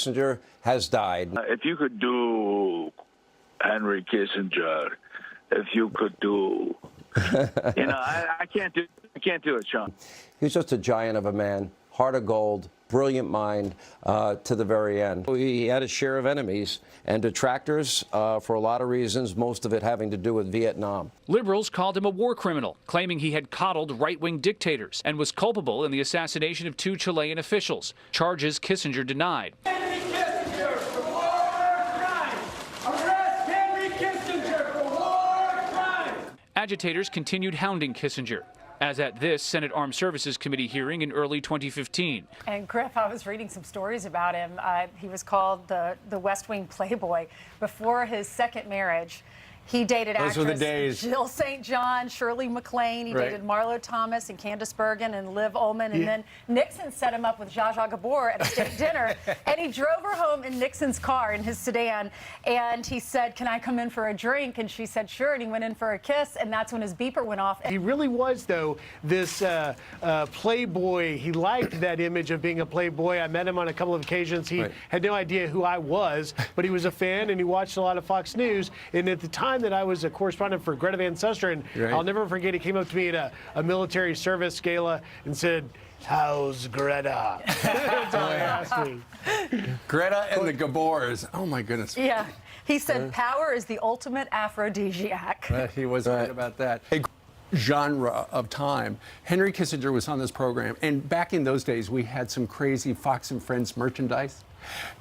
Kissinger has died. If you could do Henry Kissinger, if you could do, I can't do it, Sean. He was just a giant of a man, heart of gold, brilliant mind to the very end. He had a share of enemies and detractors for a lot of reasons, most of it having to do with Vietnam. Liberals called him a war criminal, claiming he had coddled right-wing dictators and was culpable in the assassination of 2 Chilean officials, charges Kissinger denied. Henry Kissinger for war crimes! Arrest Henry Kissinger for war crimes! Agitators continued hounding Kissinger, as at this Senate Armed Services Committee hearing in early 2015. And Griff, I was reading some stories about him. He was called the West Wing playboy. Before his second marriage, he dated actress Jill St. John, Shirley MacLaine. He dated Marlo Thomas and Candace Bergen and Liv Ullmann. And then Nixon set him up with Zsa Zsa Gabor at a state dinner. And he drove her home in Nixon's car, in his sedan. And he said, "Can I come in for a drink?" And she said, "Sure." And he went in for a kiss. And that's when his beeper went off. He really was, though, this playboy. He liked that image of being a playboy. I met him on a couple of occasions. He had no idea who I was, but he was a fan, and he watched a lot of Fox News. And at the time that I was a correspondent for Greta Van Susteren, I'll never forget, he came up to me at a military service gala and said, "How's Greta?" That's all he asked me. Greta and the Gabors. Oh, my goodness. Yeah. He said, "Power is the ultimate aphrodisiac." He was right about that. A genre of time. Henry Kissinger was on this program, and back in those days, we had some crazy Fox and Friends merchandise,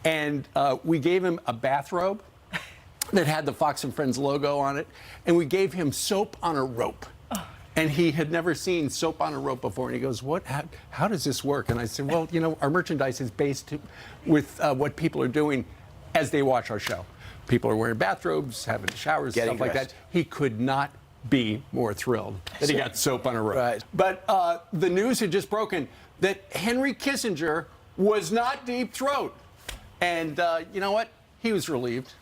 and we gave him a bathrobe that had the Fox and Friends logo on it, and we gave him soap on a rope. And he had never seen soap on a rope before, and he goes, "What? How does this work?" And I said, "Well, our merchandise is based with what people are doing as they watch our show. People are wearing bathrobes, having showers, stuff like that." He could not be more thrilled that he got soap on a rope. But the news had just broken that Henry Kissinger was not deep throat. And you know what? He was relieved.